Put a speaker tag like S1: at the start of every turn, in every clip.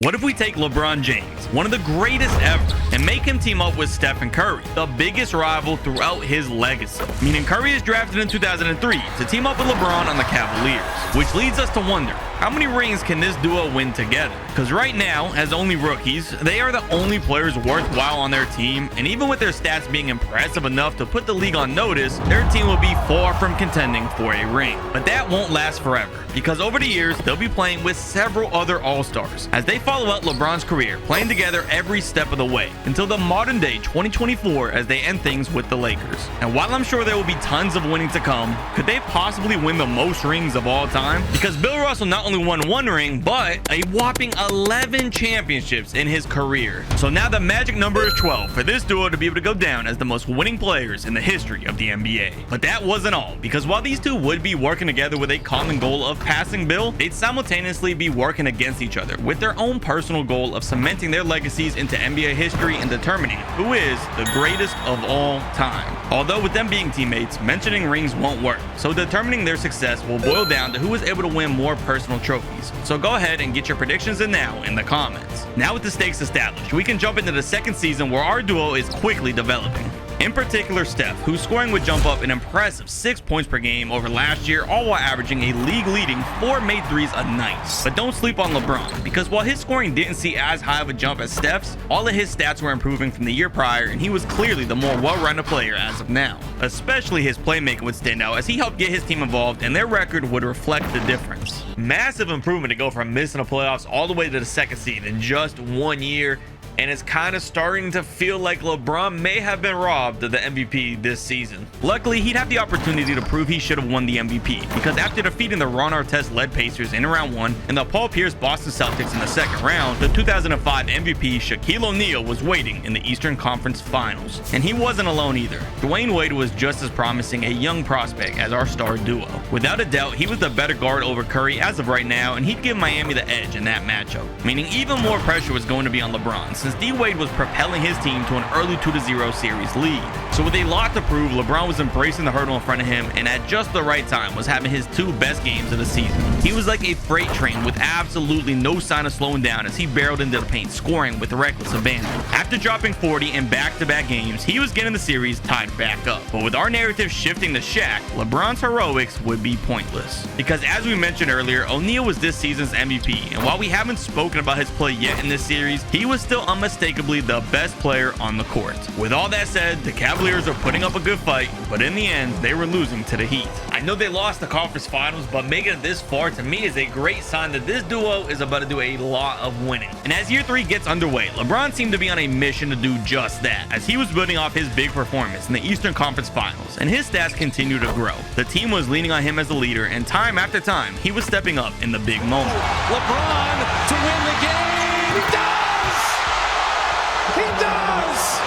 S1: What if we take LeBron James, one of the greatest ever, and make him team up with Stephen Curry, the biggest rival throughout his legacy? Meaning Curry is drafted in 2003 to team up with LeBron on the Cavaliers, which leads us to wonder, how many rings can this duo win together? Because right now, as only rookies, they are the only players worthwhile on their team, and even with their stats being impressive enough to put the league on notice, their team will be far from contending for a ring. But that won't last forever, because over the years, they'll be playing with several other All-Stars, as they follow up LeBron's career, playing together every step of the way, until the modern day 2024 as they end things with the Lakers. And while I'm sure there will be tons of winning to come, could they possibly win the most rings of all time? Because Bill Russell not only won one ring, but a whopping 11 championships in his career. So now the magic number is 12 for this duo to be able to go down as the most winning players in the history of the NBA. But that wasn't all, because while these two would be working together with a common goal of passing Bill, they'd simultaneously be working against each other with their own personal goal of cementing their legacies into NBA history and determining who is the greatest of all time. Although with them being teammates, mentioning rings won't work, so determining their success will boil down to who is able to win more personal trophies. So go ahead and get your predictions in now in the comments. Now with the stakes established, we can jump into the second season where our duo is quickly developing. In particular, Steph, whose scoring would jump up an impressive 6 points per game over last year, all while averaging a league-leading 4 made threes a night. But don't sleep on LeBron, because while his scoring didn't see as high of a jump as Steph's, all of his stats were improving from the year prior, and he was clearly the more well-rounded player as of now. Especially his playmaking would stand out, as he helped get his team involved, and their record would reflect the difference. Massive improvement to go from missing the playoffs all the way to the second seed in just 1 year. And it's kind of starting to feel like LeBron may have been robbed of the MVP this season. Luckily, he'd have the opportunity to prove he should have won the MVP, because after defeating the Ron Artest-led Pacers in round 1 and the Paul Pierce Boston Celtics in the second round, the 2005 MVP Shaquille O'Neal was waiting in the Eastern Conference Finals. And he wasn't alone either. Dwayne Wade was just as promising a young prospect as our star duo. Without a doubt, he was the better guard over Curry as of right now, and he'd give Miami the edge in that matchup, meaning even more pressure was going to be on LeBron, since D-Wade was propelling his team to an early 2-0 series lead. So with a lot to prove, LeBron was embracing the hurdle in front of him, and at just the right time was having his 2 best games of the season. He was like a freight train with absolutely no sign of slowing down as he barreled into the paint, scoring with reckless abandon. After dropping 40 in back-to-back games, he was getting the series tied back up. But with our narrative shifting to Shaq, LeBron's heroics would be pointless. Because as we mentioned earlier, O'Neal was this season's MVP, and while we haven't spoken about his play yet in this series, he was still unmistakably the best player on the court. With all that said, the Cavaliers are putting up a good fight, but in the end, they were losing to the Heat. I know they lost the conference finals, but making it this far to me is a great sign that this duo is about to do a lot of winning. And as year 3 gets underway, LeBron seemed to be on a mission to do just that, as he was building off his big performance in the Eastern Conference Finals, and his stats continued to grow. The team was leaning on him as a leader, and time after time, he was stepping up in the big moment.
S2: LeBron to win the game. He does! He does!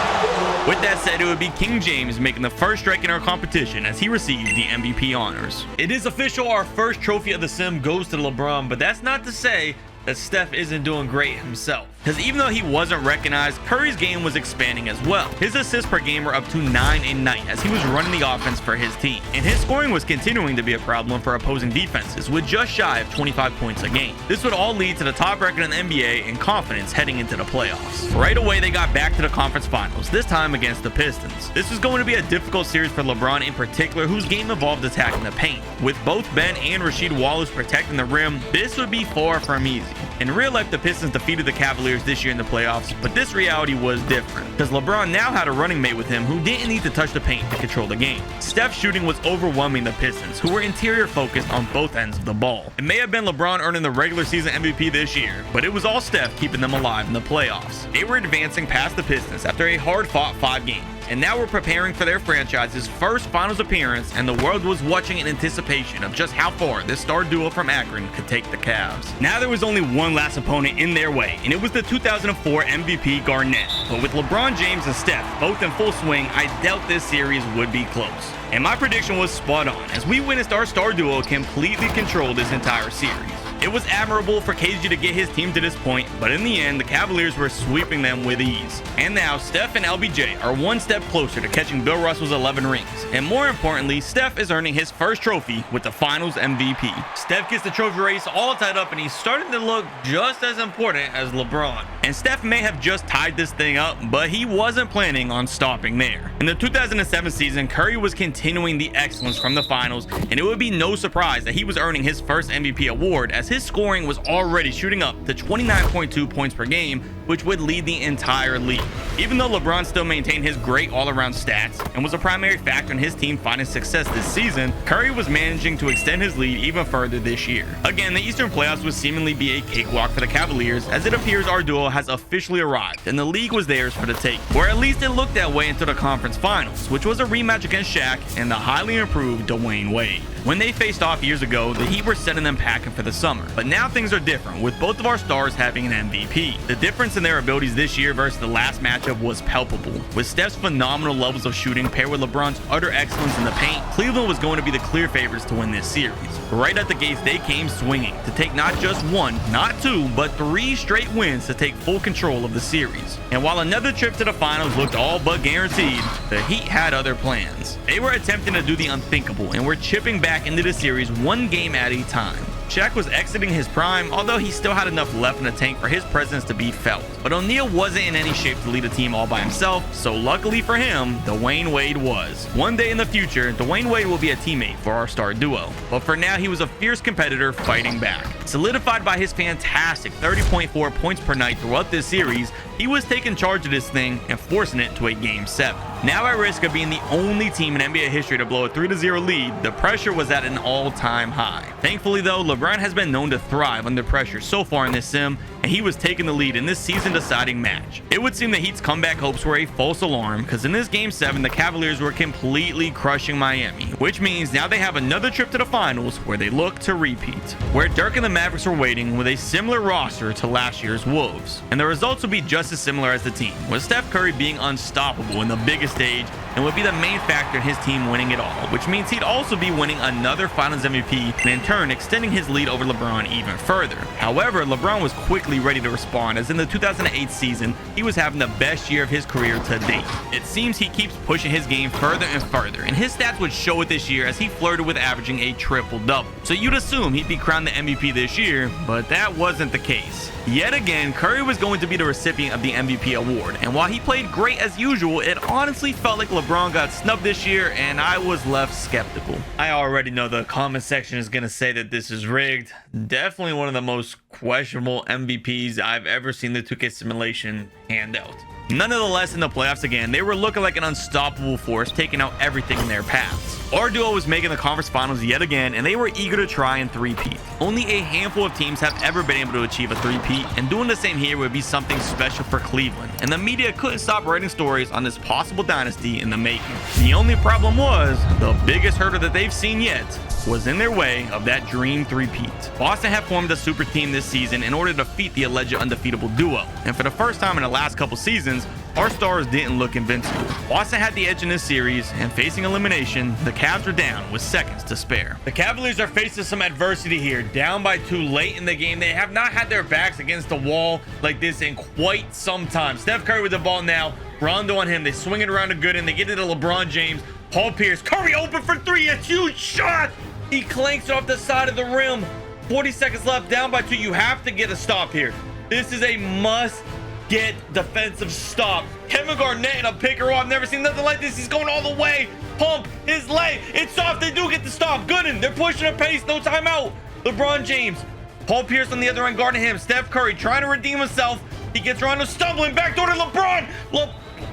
S1: With that said, it would be King James making the first strike in our competition as he received the MVP honors. It is official, our first trophy of the sim goes to LeBron, but that's not to say that Steph isn't doing great himself. Because even though he wasn't recognized, Curry's game was expanding as well. His assists per game were up to 9 a night as he was running the offense for his team. And his scoring was continuing to be a problem for opposing defenses, with just shy of 25 points a game. This would all lead to the top record in the NBA and confidence heading into the playoffs. Right away, they got back to the conference finals, this time against the Pistons. This was going to be a difficult series for LeBron in particular, whose game involved attacking the paint. With both Ben and Rasheed Wallace protecting the rim, this would be far from easy. In real life, the Pistons defeated the Cavaliers this year in the playoffs, but this reality was different, because LeBron now had a running mate with him who didn't need to touch the paint to control the game. Steph's shooting was overwhelming the Pistons, who were interior focused on both ends of the ball. It may have been LeBron earning the regular season MVP this year, but it was all Steph keeping them alive in the playoffs. They were advancing past the Pistons after a hard-fought 5 games. And now we're preparing for their franchise's first finals appearance, and the world was watching in anticipation of just how far this star duo from Akron could take the Cavs. Now there was only one last opponent in their way, and it was the 2004 MVP Garnett. But with LeBron James and Steph both in full swing, I doubt this series would be close. And my prediction was spot on, as we witnessed our star duo completely control this entire series. It was admirable for KG to get his team to this point, but in the end, the Cavaliers were sweeping them with ease. And now, Steph and LBJ are one step closer to catching Bill Russell's 11 rings. And more importantly, Steph is earning his first trophy with the Finals MVP. Steph gets the trophy race all tied up, and he's starting to look just as important as LeBron. And Steph may have just tied this thing up, but he wasn't planning on stopping there. In the 2007 season, Curry was continuing the excellence from the finals, and it would be no surprise that he was earning his first MVP award, as his scoring was already shooting up to 29.2 points per game, which would lead the entire league. Even though LeBron still maintained his great all-around stats and was a primary factor in his team finding success this season, Curry was managing to extend his lead even further this year. Again, the Eastern playoffs would seemingly be a cakewalk for the Cavaliers, as it appears our duo has officially arrived and the league was theirs for the take, or at least it looked that way until the conference finals, which was a rematch against Shaq and the highly improved Dwayne Wade. When they faced off years ago, the Heat were sending them packing for the summer, but now things are different, with both of our stars having an MVP. The difference in their abilities this year versus the last matchup was palpable. With Steph's phenomenal levels of shooting paired with LeBron's utter excellence in the paint, Cleveland was going to be the clear favorites to win this series. Right at the gates, they came swinging to take not just one, not two, but 3 straight wins to take full control of the series. And while another trip to the finals looked all but guaranteed, the Heat had other plans. They were attempting to do the unthinkable and were chipping back into the series one game at a time. Shaq was exiting his prime, although he still had enough left in the tank for his presence to be felt. But O'Neal wasn't in any shape to lead a team all by himself, so luckily for him, Dwayne Wade was. One day in the future, Dwayne Wade will be a teammate for our star duo. But for now, he was a fierce competitor fighting back. Solidified by his fantastic 30.4 points per night throughout this series, he was taking charge of this thing and forcing it to a Game 7. Now at risk of being the only team in NBA history to blow a 3-0 lead, the pressure was at an all-time high. Thankfully though, LeBron has been known to thrive under pressure so far in this sim, and he was taking the lead in this season-deciding match. It would seem the Heat's comeback hopes were a false alarm, because in this Game 7, the Cavaliers were completely crushing Miami, which means now they have another trip to the finals where they look to repeat, where Dirk and the Mavericks were waiting with a similar roster to last year's Wolves. And the results would be just as similar as the team, with Steph Curry being unstoppable in the biggest stage and would be the main factor in his team winning it all, which means he'd also be winning another Finals MVP and in turn extending his lead over LeBron even further. However, LeBron was quickly ready to respond, as in the 2008 season, he was having the best year of his career to date. It seems he keeps pushing his game further and further, and his stats would show it this year as he flirted with averaging a triple-double. So you'd assume he'd be crowned the MVP this year, but that wasn't the case. Yet again, Curry was going to be the recipient of the MVP award, and while he played great as usual, it honestly felt like LeBron got snubbed this year, and I was left skeptical. I already know the comment section is going to say that this is rigged. Definitely one of the most questionable MVPs I've ever seen the 2K simulation hand out. Nonetheless, in the playoffs again, they were looking like an unstoppable force, taking out everything in their paths. Our duo was making the conference finals yet again, and they were eager to try and three-peat. Only a handful of teams have ever been able to achieve a three-peat, and doing the same here would be something special for Cleveland, and the media couldn't stop writing stories on this possible dynasty in the making. The only problem was, the biggest hurdle that they've seen yet was in their way of that dream three-peat. Boston had formed a super team this season in order to defeat the alleged undefeatable duo, and for the first time in the last couple seasons, our stars didn't look invincible. Boston had the edge in this series, and facing elimination, the Cavs were down with seconds to spare. The Cavaliers are facing some adversity here, down by 2 late in the game. They have not had their backs against the wall like this in quite some time. Steph Curry with the ball now, Rondo on him, they swing it around to Gooden, they get it to LeBron James, Paul Pierce, Curry open for 3, a huge shot! He clanks off the side of the rim. 40 seconds left, down by 2. You have to get a stop here. This is a must-get defensive stop. Kevin Garnett in a pick and roll. I've never seen nothing like this. He's going all the way. Pump his leg. It's off. They do get the stop. Gooden, they're pushing a pace. No timeout. LeBron James. Paul Pierce on the other end guarding him. Steph Curry trying to redeem himself. He gets around to stumbling. Backdoor to LeBron.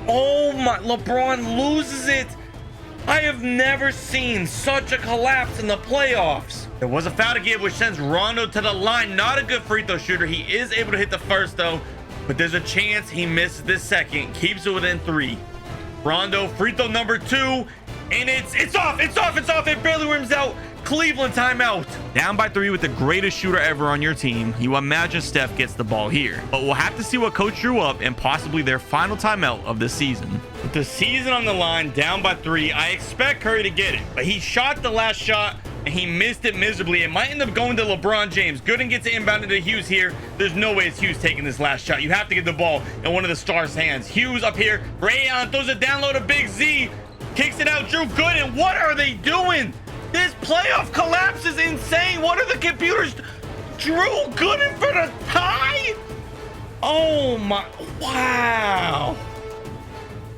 S1: Oh my. LeBron loses it. I have never seen such a collapse in the playoffs. There was a foul to give, which sends Rondo to the line. Not a good free throw shooter. He is able to hit the first, though, but there's a chance he misses this second. Keeps it within 3. Rondo, free throw number 2, and it's off. It barely rims out. Cleveland timeout. Down by 3 with the greatest shooter ever on your team. You imagine Steph gets the ball here, but we'll have to see what coach drew up and possibly their final timeout of the season. With the season on the line, down by 3, I expect Curry to get it, but he shot the last shot and he missed it miserably. It might end up going to LeBron James. Gooden gets it inbounded to Hughes here. There's no way it's Hughes taking this last shot. You have to get the ball in one of the stars' hands. Hughes up here. Ray Allen throws it down low to Big Z. Kicks it out. Drew Gooden. What are they doing? This playoff collapse is insane. What are the computers? Drew Gooden for the tie? Oh my, wow.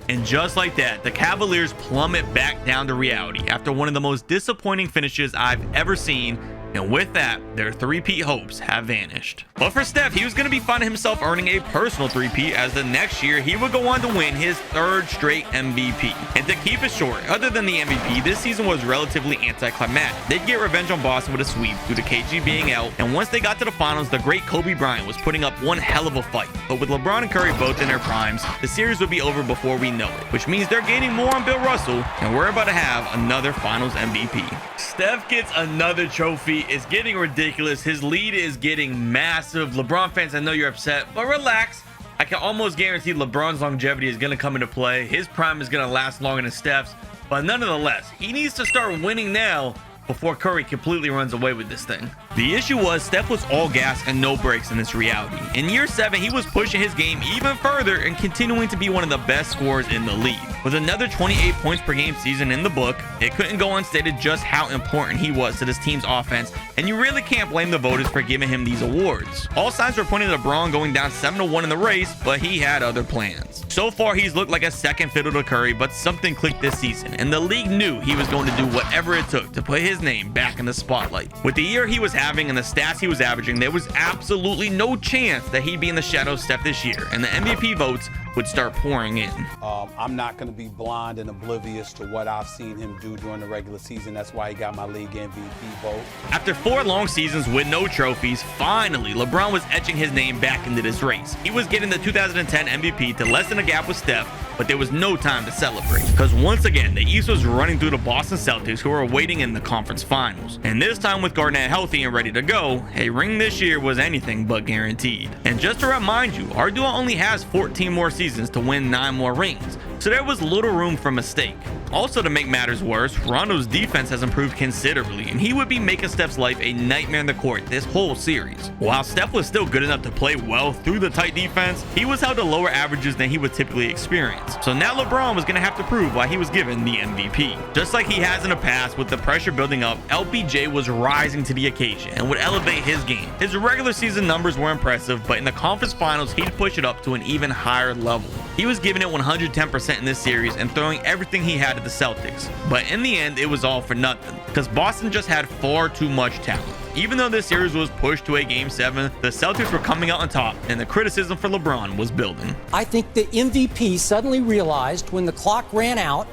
S1: And just like that, the Cavaliers plummet back down to reality after one of the most disappointing finishes I've ever seen. And with that, their three-peat hopes have vanished. But for Steph, he was going to be finding himself earning a personal three-peat, as the next year he would go on to win his third straight MVP. And to keep it short, other than the MVP, this season was relatively anticlimactic. They'd get revenge on Boston with a sweep due to KG being out, and once they got to the finals, the great Kobe Bryant was putting up one hell of a fight. But with LeBron and Curry both in their primes, the series would be over before we know it, which means they're gaining more on Bill Russell, and we're about to have another finals MVP. Steph gets another trophy. It's getting ridiculous. His lead is getting massive. LeBron fans, I know you're upset, but relax. I can almost guarantee LeBron's longevity is going to come into play. His prime is going to last longer than Steph's, but nonetheless, he needs to start winning now before Curry completely runs away with this thing. The issue was Steph was all gas and no brakes in this reality. In year 7, he was pushing his game even further and continuing to be one of the best scorers in the league. With another 28 points per game season in the book, it couldn't go unstated just how important he was to this team's offense, and you really can't blame the voters for giving him these awards. All signs were pointing to LeBron going down 7-1 in the race, but he had other plans. So far, he's looked like a second fiddle to Curry, but something clicked this season, and the league knew he was going to do whatever it took to put his name back in the spotlight. With the year he was having and the stats he was averaging, there was absolutely no chance that he'd be in the shadow of Steph this year, and the MVP votes would start pouring in.
S3: I'm not going to be blind and oblivious to what I've seen him do during the regular season. That's why he got my league MVP vote.
S1: After 4 long seasons with no trophies, finally LeBron was etching his name back into this race. He was getting the 2010 MVP to less than a gap with Steph, but there was no time to celebrate, because once again the East was running through the Boston Celtics, who were waiting in the conference finals. And this time, with Garnett healthy and ready to go, a ring this year was anything but guaranteed. And just to remind you, our duo only has 14 more seasons to win 9 more rings, so there was little room for mistake. Also, to make matters worse, Rondo's defense has improved considerably, and he would be making Steph's life a nightmare in the court this whole series. While Steph was still good enough to play well through the tight defense, he was held to lower averages than he would typically experience. So now LeBron was going to have to prove why he was given the MVP. Just like he has in the past, with the pressure building up, LBJ was rising to the occasion and would elevate his game. His regular season numbers were impressive, but in the conference finals, he'd push it up to an even higher level. He was giving it 110% in this series and throwing everything he had at the Celtics. But in the end, it was all for nothing, because Boston just had far too much talent. Even though this series was pushed to a Game 7, the Celtics were coming out on top, and the criticism for LeBron was building.
S4: I think the MVP suddenly realized when the clock ran out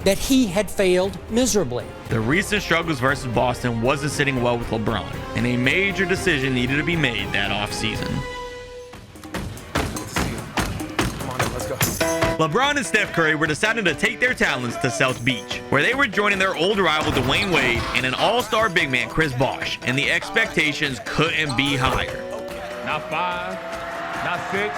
S4: that he had failed miserably.
S1: The recent struggles versus Boston wasn't sitting well with LeBron, and a major decision needed to be made that offseason. LeBron and Steph Curry were deciding to take their talents to South Beach, where they were joining their old rival Dwayne Wade and an all-star big man Chris Bosh, and the expectations couldn't be higher.
S5: Not 5, not 6,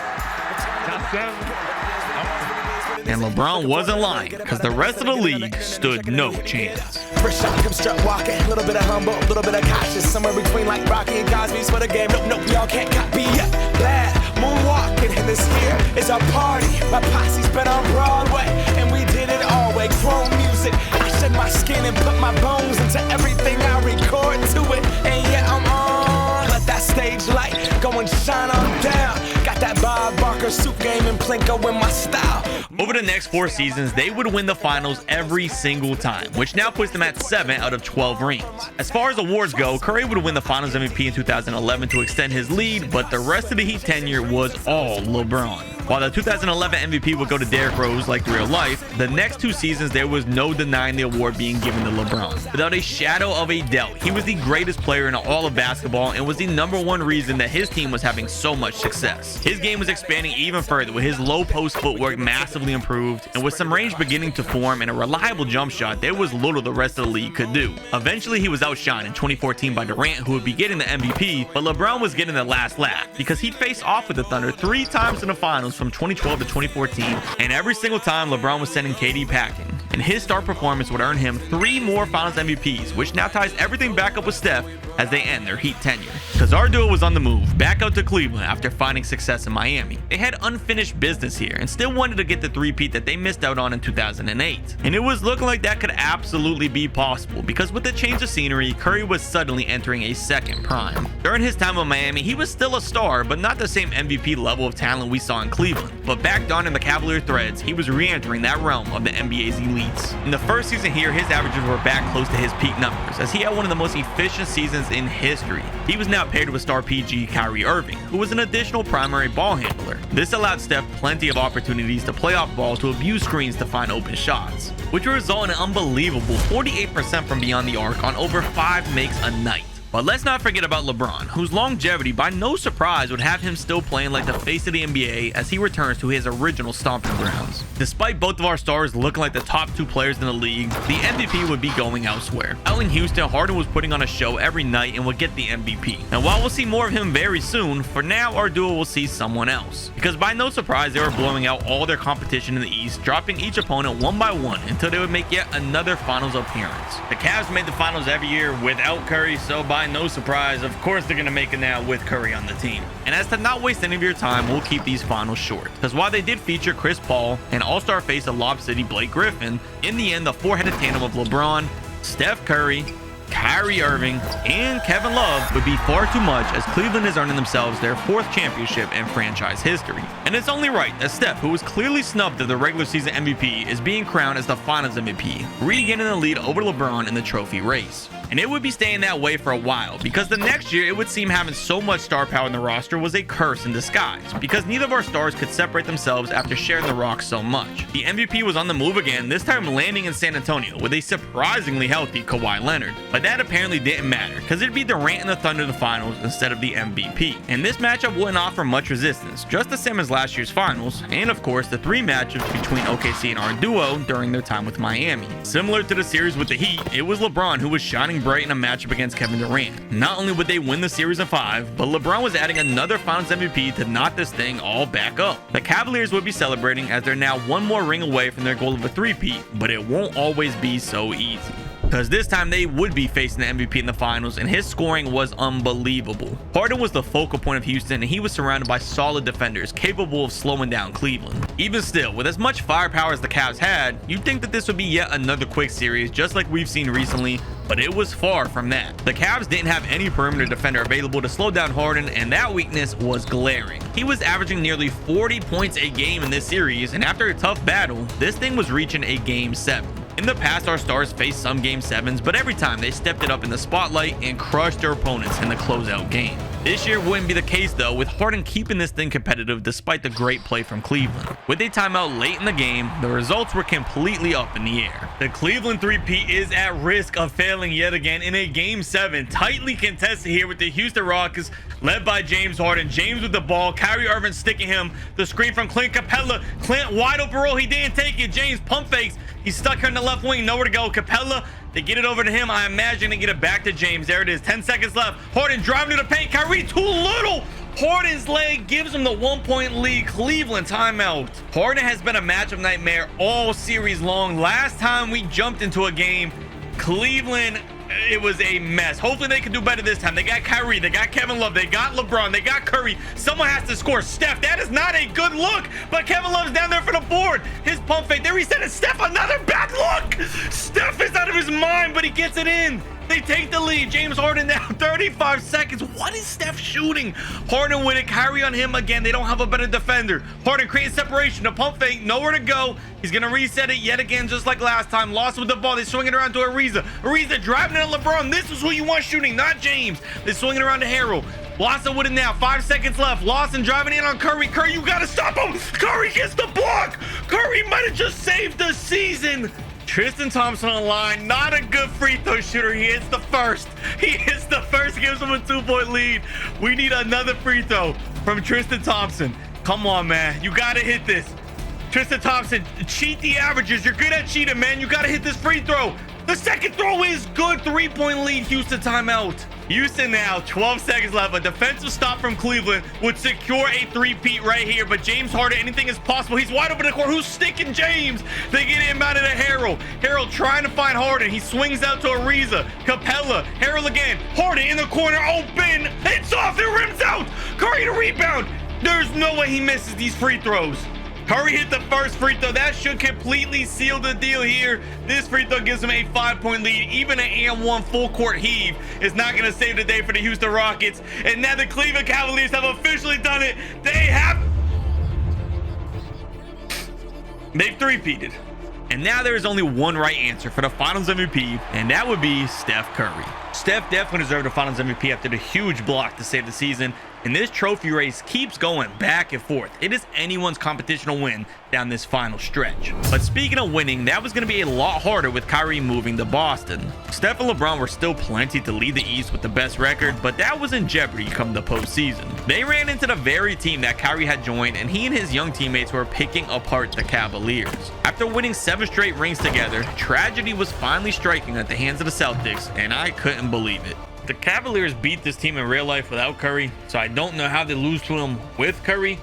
S5: not 7.
S1: And LeBron wasn't lying, because the rest of the league stood no chance.
S6: First shot, come strut walking, a little bit of humble, a little bit of cautious, somewhere between like Rocky and Cosby's for the game. Nope, y'all can't copy yet. Glad moonwalking, and this here is our party. My posse's been on Broadway, and we did it all way. Chrome music, I shed my skin and put my bones into everything I record to it. And yeah, I'm on. Let that stage light go and shine on down. Got that Bob Barker suit game and Plinko in my style.
S1: Over the next 4 seasons, they would win the finals every single time, which now puts them at 7 out of 12 rings. As far as awards go, Curry would win the finals MVP in 2011 to extend his lead, but the rest of the Heat tenure was all LeBron. While the 2011 MVP would go to Derrick Rose like real life, the next 2 seasons there was no denying the award being given to LeBron. Without a shadow of a doubt, he was the greatest player in all of basketball and was the #1 reason that his team was having so much success. His game was expanding even further, with his low post footwork massively improved, and with some range beginning to form and a reliable jump shot, there was little the rest of the league could do. Eventually, he was outshined in 2014 by Durant, who would be getting the MVP, but LeBron was getting the last laugh because he'd faced off with the Thunder 3 times in the finals from 2012 to 2014, and every single time LeBron was sending KD packing. and his star performance would earn him 3 more Finals MVPs, which now ties everything back up with Steph as they end their Heat tenure. Because our duo was on the move back out to Cleveland after finding success in Miami. They had unfinished business here and still wanted to get the three-peat that they missed out on in 2008. And it was looking like that could absolutely be possible, because with the change of scenery, Curry was suddenly entering a second prime. During his time in Miami, he was still a star, but not the same MVP level of talent we saw in Cleveland. But back down in the Cavalier Threads, he was re-entering that realm of the NBA's elites. In the first season here, his averages were back close to his peak numbers, as he had one of the most efficient seasons in history. He was now paired with star PG Kyrie Irving, who was an additional primary ball handler. This allowed Steph plenty of opportunities to play off ball to abuse screens to find open shots, which would result in an unbelievable 48% from beyond the arc on over 5 makes a night. But let's not forget about LeBron, whose longevity by no surprise would have him still playing like the face of the NBA as he returns to his original stomping grounds. Despite both of our stars looking like the top 2 players in the league, the MVP would be going elsewhere. Out in Houston, Harden was putting on a show every night and would get the MVP. And while we'll see more of him very soon, for now our duo will see someone else. Because by no surprise, they were blowing out all their competition in the East, dropping each opponent one by one until they would make yet another Finals appearance. The Cavs made the Finals every year without Curry, so by no surprise, of course they're gonna make it now with Curry on the team. And as to not waste any of your time, we'll keep these finals short, because while they did feature Chris Paul and all-star face of Lob City Blake Griffin, in the end the 4-headed tandem of LeBron, Steph Curry, Kyrie Irving, and Kevin Love would be far too much, as Cleveland is earning themselves their 4th championship in franchise history. And it's only right that Steph, who was clearly snubbed of the regular season MVP, is being crowned as the Finals MVP, regaining the lead over LeBron in the trophy race. And it would be staying that way for a while, because the next year it would seem having so much star power in the roster was a curse in disguise, because neither of our stars could separate themselves after sharing the rock so much. The MVP was on the move again, this time landing in San Antonio with a surprisingly healthy Kawhi Leonard. But that apparently didn't matter, because it'd be Durant and the Thunder in the finals instead of the MVP. And this matchup wouldn't offer much resistance, just the same as last year's finals, and of course the 3 matchups between OKC and our duo during their time with Miami. Similar to the series with the Heat, it was LeBron who was shining bright in a matchup against Kevin Durant. Not only would they win the series in 5, but LeBron was adding another Finals MVP to knot this thing all back up. The Cavaliers would be celebrating as they're now 1 more ring away from their goal of a 3-peat, but it won't always be so easy, because this time they would be facing the MVP in the finals, and his scoring was unbelievable. Harden was the focal point of Houston, and he was surrounded by solid defenders capable of slowing down Cleveland. Even still, with as much firepower as the Cavs had, you'd think that this would be yet another quick series just like we've seen recently, but it was far from that. The Cavs didn't have any perimeter defender available to slow down Harden, and that weakness was glaring. He was averaging nearly 40 points a game in this series, and after a tough battle, this thing was reaching a Game 7. In the past, our stars faced some Game 7s, but every time they stepped it up in the spotlight and crushed their opponents in the closeout game. This year wouldn't be the case though, with Harden keeping this thing competitive despite the great play from Cleveland. With a timeout late in the game, the results were completely up in the air. The Cleveland 3-peat is at risk of failing yet again in a Game 7, tightly contested here with the Houston Rockets led by James Harden. James with the ball, Kyrie Irving sticking him, the screen from Clint Capella. Clint wide open roll, he didn't take it. James pump fakes, he's stuck here in the left wing, nowhere to go. Capella, they get it over to him. I imagine they get it back to James. There it is, 10 seconds left. Harden driving to the paint. Kyrie too little. Harden's leg gives him the 1-point lead. Cleveland timeout. Harden has been a matchup nightmare all series long. Last time we jumped into a game, Cleveland, it was a mess. Hopefully they can do better this time. They got Kyrie, they got Kevin Love, they got LeBron, they got Curry. Someone has to score. Steph, that is not a good look, but Kevin Love's down there for the board. His pump fake, there he said it. Steph, another bad look. Steph is out of his mind, but he gets it in. They take the lead. James Harden now 35 seconds. What is Steph shooting? Harden with it. Kyrie on him again. They don't have a better defender. Harden creates separation. The pump fake. Nowhere to go. He's going to reset it yet again, just like last time. Lost with the ball. They swing it around to Ariza. Ariza driving in on LeBron. This is who you want shooting, not James. They swing it around to Harrell. Lawson with it now. 5 seconds left. Lawson driving in on Curry. Curry, you got to stop him. Curry gets the block. Curry might have just saved the season. Tristan Thompson on the line, not a good free throw shooter. He hits the first. He hits the first, gives him a 2-point lead. We need another free throw from Tristan Thompson. Come on, man. You got to hit this. Tristan Thompson, cheat the averages. You're good at cheating, man. You got to hit this free throw. The second throw is good. 3-point lead. Houston timeout. Houston now, 12 seconds left. A defensive stop from Cleveland would secure a three-peat right here. But James Harden, anything is possible. He's wide open in the court. Who's sticking James? They get inbounded to Harrell. Harrell trying to find Harden. He swings out to Ariza. Capella. Harrell again. Harden in the corner. Open. It's off. It rims out. Curry to rebound. There's no way he misses these free throws. Curry hit the first free throw. That should completely seal the deal here. This free throw gives him a 5-point lead. Even an AM1 full court heave is not going to save the day for the Houston Rockets. And now the Cleveland Cavaliers have officially done it. They've three-peated. And now there is only one right answer for the Finals MVP, and that would be Steph Curry. Steph definitely deserved the Finals MVP after the huge block to save the season, and this trophy race keeps going back and forth. It is anyone's competition to win down this final stretch. But speaking of winning, that was going to be a lot harder with Kyrie moving to Boston. Steph and LeBron were still plenty to lead the East with the best record, but that was in jeopardy come the postseason. They ran into the very team that Kyrie had joined, and he and his young teammates were picking apart the Cavaliers. After winning 7 straight rings together, tragedy was finally striking at the hands of the Celtics, and I couldn't believe it. The Cavaliers beat this team in real life without Curry, so I don't know how they lose to him with Curry.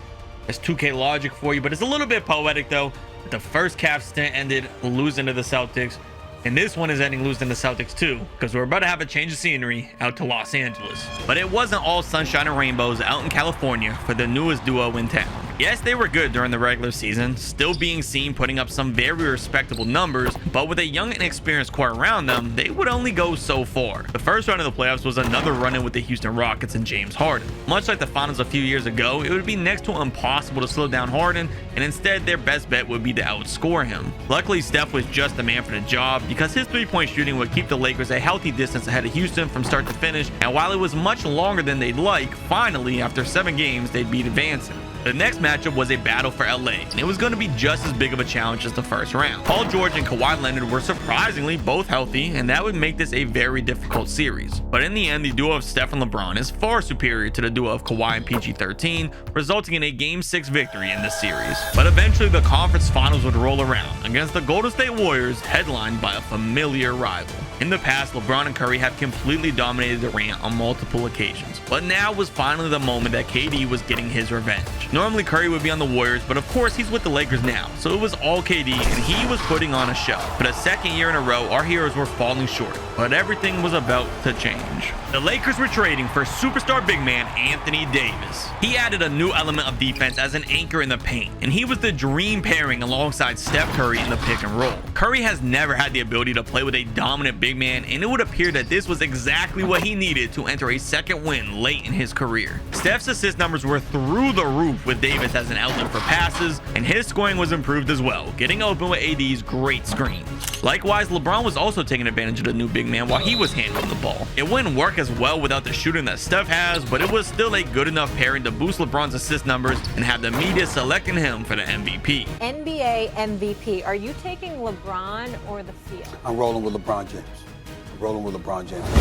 S1: It's 2K logic for you, but it's a little bit poetic though. The first Cavs stint ended losing to the Celtics, and this one is ending losing to the Celtics too, because we're about to have a change of scenery out to Los Angeles. But it wasn't all sunshine and rainbows out in California for the newest duo in town. Yes, they were good during the regular season, still being seen putting up some very respectable numbers, but with a young and experienced core around them, they would only go so far. The first round of the playoffs was another run-in with the Houston Rockets and James Harden. Much like the finals a few years ago, it would be next to impossible to slow down Harden, and instead their best bet would be to outscore him. Luckily, Steph was just the man for the job, because his three-point shooting would keep the Lakers a healthy distance ahead of Houston from start to finish, and while it was much longer than they'd like, finally, after 7 games, they'd be advancing. The next matchup was a battle for LA, and it was going to be just as big of a challenge as the first round. Paul George and Kawhi Leonard were surprisingly both healthy, and that would make this a very difficult series. But in the end, the duo of Steph and LeBron is far superior to the duo of Kawhi and PG-13, resulting in a Game 6 victory in this series. But eventually, the conference finals would roll around against the Golden State Warriors, headlined by a familiar rival. In the past, LeBron and Curry have completely dominated Durant on multiple occasions, but now was finally the moment that KD was getting his revenge. Normally Curry would be on the Warriors, but of course he's with the Lakers now, so it was all KD and he was putting on a show. For the second year in a row, our heroes were falling short, but everything was about to change. The Lakers were trading for superstar big man Anthony Davis. He added a new element of defense as an anchor in the paint, and he was the dream pairing alongside Steph Curry in the pick and roll. Curry has never had the ability to play with a dominant big man, and it would appear that this was exactly what he needed to enter a second win late in his career. Steph's assist numbers were through the roof with Davis as an outlet for passes, and his scoring was improved as well, getting open with AD's great screen. Likewise, LeBron was also taking advantage of the new big man while he was handling the ball. It wouldn't work as well without the shooting that Steph has, but it was still a good enough pairing to boost LeBron's assist numbers and have the media selecting him for the MVP.
S7: NBA MVP, are you taking LeBron or the field?
S3: I'm rolling with LeBron James.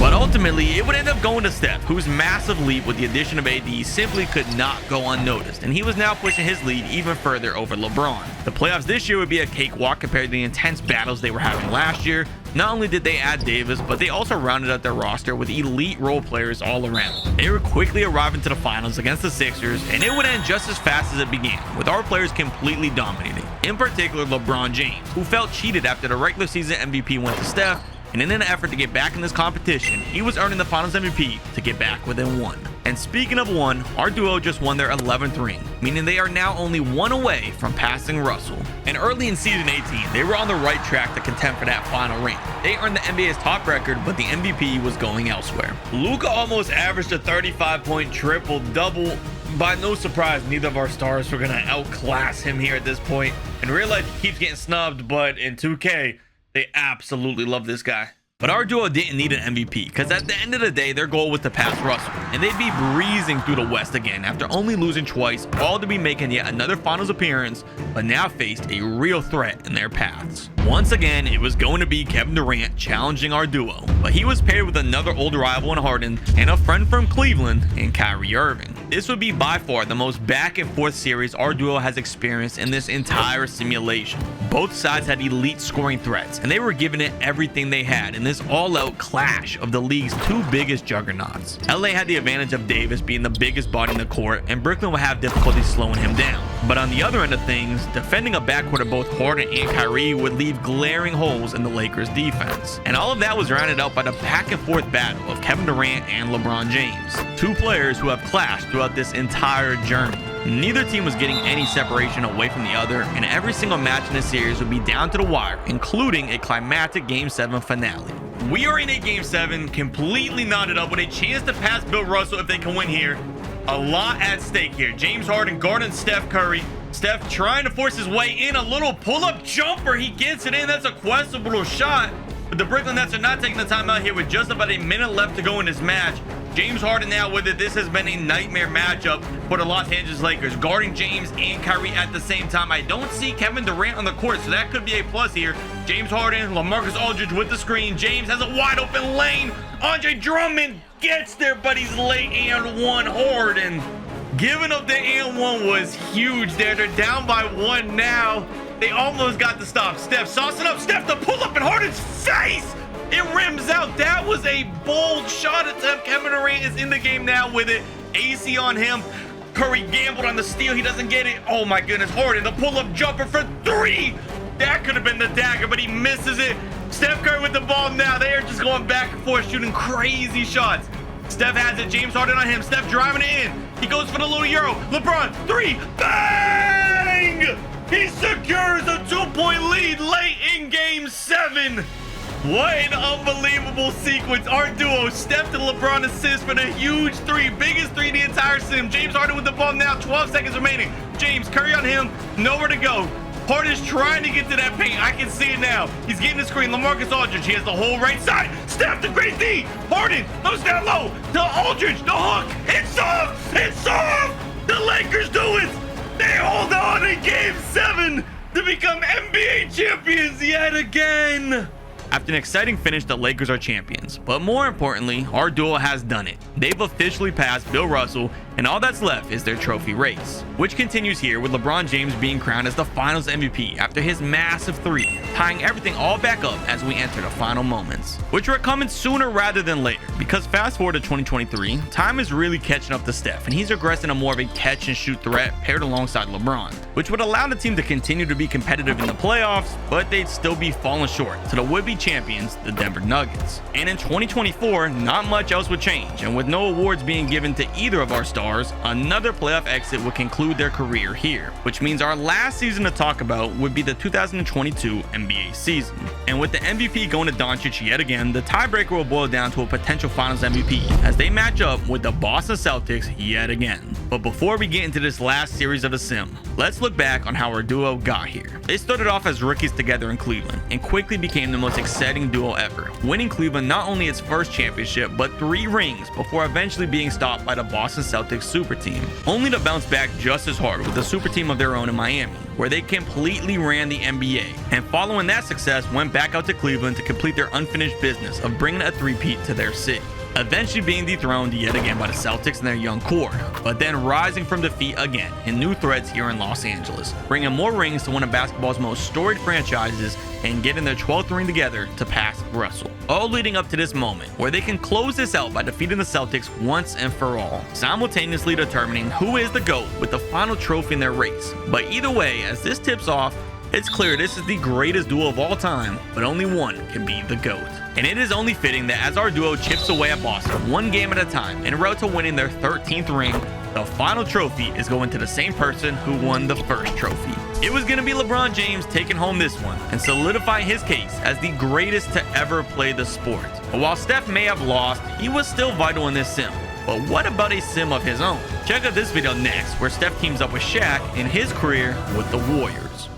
S1: But ultimately, it would end up going to Steph, whose massive leap with the addition of AD simply could not go unnoticed, and he was now pushing his lead even further over LeBron. The playoffs this year would be a cakewalk compared to the intense battles they were having last year. Not only did they add Davis, but they also rounded out their roster with elite role players all around. They were quickly arriving to the finals against the Sixers, and it would end just as fast as it began, with our players completely dominating. In particular, LeBron James, who felt cheated after the regular season MVP went to Steph, and in an effort to get back in this competition, he was earning the Finals MVP to get back within 1. And speaking of 1, our duo just won their 11th ring, meaning they are now only 1 away from passing Russell. And early in season 18, they were on the right track to contend for that final ring. They earned the NBA's top record, but the MVP was going elsewhere. Luka almost averaged a 35-point triple-double. By no surprise, neither of our stars were going to outclass him here at this point. In real life, he keeps getting snubbed, but in 2K, they absolutely love this guy. But our duo didn't need an MVP, because at the end of the day, their goal was to pass Russell, and they'd be breezing through the West again after only losing twice, all to be making yet another finals appearance, but now faced a real threat in their paths. Once again, it was going to be Kevin Durant challenging our duo, but he was paired with another old rival in Harden and a friend from Cleveland in Kyrie Irving. This would be by far the most back and forth series our duo has experienced in this entire simulation. Both sides had elite scoring threats, and they were giving it everything they had in this all-out clash of the league's two biggest juggernauts. LA had the advantage of Davis being the biggest body in the court, and Brooklyn would have difficulty slowing him down. But on the other end of things, defending a backcourt of both Harden and Kyrie would leave glaring holes in the Lakers' defense. And all of that was rounded out by the back-and-forth battle of Kevin Durant and LeBron James, two players who have clashed throughout this entire journey. Neither team was getting any separation away from the other, and every single match in the series would be down to the wire, including a climactic Game 7 finale. We are in a Game 7, completely knotted up with a chance to pass Bill Russell if they can win here. A lot at stake here. James Harden guarding Steph Curry. Steph trying to force his way in. A little pull-up jumper. He gets it in. That's a questionable shot. But the Brooklyn Nets are not taking the time out here with just about a minute left to go in this match. James Harden now with it. This has been a nightmare matchup for the Los Angeles Lakers, guarding James and Kyrie at the same time. I don't see Kevin Durant on the court, so that could be a plus here. James Harden, LaMarcus Aldridge with the screen. James has a wide open lane. Andre Drummond gets there, but he's late and one. Harden giving up the and one was huge there. They're down by one now. They almost got the stop. Steph saucing up. Steph the pull up in Harden's face. It rims out. That was a bold shot attempt. Kevin Durant is in the game now with it. AC on him. Curry gambled on the steal. He doesn't get it. Oh my goodness. Harden, the pull-up jumper for three. That could have been the dagger, but he misses it. Steph Curry with the ball now. They are just going back and forth, shooting crazy shots. Steph has it. James Harden on him. Steph driving it in. He goes for the little Euro. LeBron, three. Bang! He secures a 2-point lead late in Game 7. What an unbelievable sequence. Our duo, Steph to LeBron assist for the huge three. Biggest three in the entire sim. James Harden with the ball now. 12 seconds remaining. James, Curry on him. Nowhere to go. Harden's trying to get to that paint. I can see it now. He's getting the screen. LaMarcus Aldridge. He has the whole right side. Steph, the great D. Harden goes down low to Aldridge. The hook. It's off. It's off. The Lakers do it. They hold on in Game 7 to become NBA champions yet again. After an exciting finish, the Lakers are champions. But more importantly, our duo has done it. They've officially passed Bill Russell, and all that's left is their trophy race, which continues here with LeBron James being crowned as the Finals MVP after his massive three, tying everything all back up as we enter the final moments, which are coming sooner rather than later. Because fast forward to 2023, time is really catching up to Steph, and he's regressing to more of a catch and shoot threat paired alongside LeBron, which would allow the team to continue to be competitive in the playoffs, but they'd still be falling short to the would-be champions, the Denver Nuggets. And in 2024, not much else would change, and with no awards being given to either of our stars, another playoff exit would conclude their career here, which means our last season to talk about would be the 2022 NBA season. And with the MVP going to Doncic yet again, the tiebreaker will boil down to a potential Finals MVP as they match up with the Boston Celtics yet again. But before we get into this last series of the sim, let's look back on how our duo got here. They started off as rookies together in Cleveland and quickly became the most exciting duo ever, winning Cleveland not only its first championship but 3 rings before eventually being stopped by the Boston Celtics super team, only to bounce back just as hard with a super team of their own in Miami, where they completely ran the NBA, and following that success went back out to Cleveland to complete their unfinished business of bringing a three-peat to their city, eventually being dethroned yet again by the Celtics and their young core, but then rising from defeat again in new threats here in Los Angeles, bringing more rings to one of basketball's most storied franchises and getting their 12th ring together to pass Russell. All leading up to this moment where they can close this out by defeating the Celtics once and for all, simultaneously determining who is the GOAT with the final trophy in their race. But either way, as this tips off, it's clear this is the greatest duo of all time, but only one can be the GOAT. And it is only fitting that as our duo chips away at Boston, one game at a time, en route to winning their 13th ring, the final trophy is going to the same person who won the first trophy. It was going to be LeBron James taking home this one and solidifying his case as the greatest to ever play the sport. But while Steph may have lost, he was still vital in this sim. But what about a sim of his own? Check out this video next, where Steph teams up with Shaq in his career with the Warriors.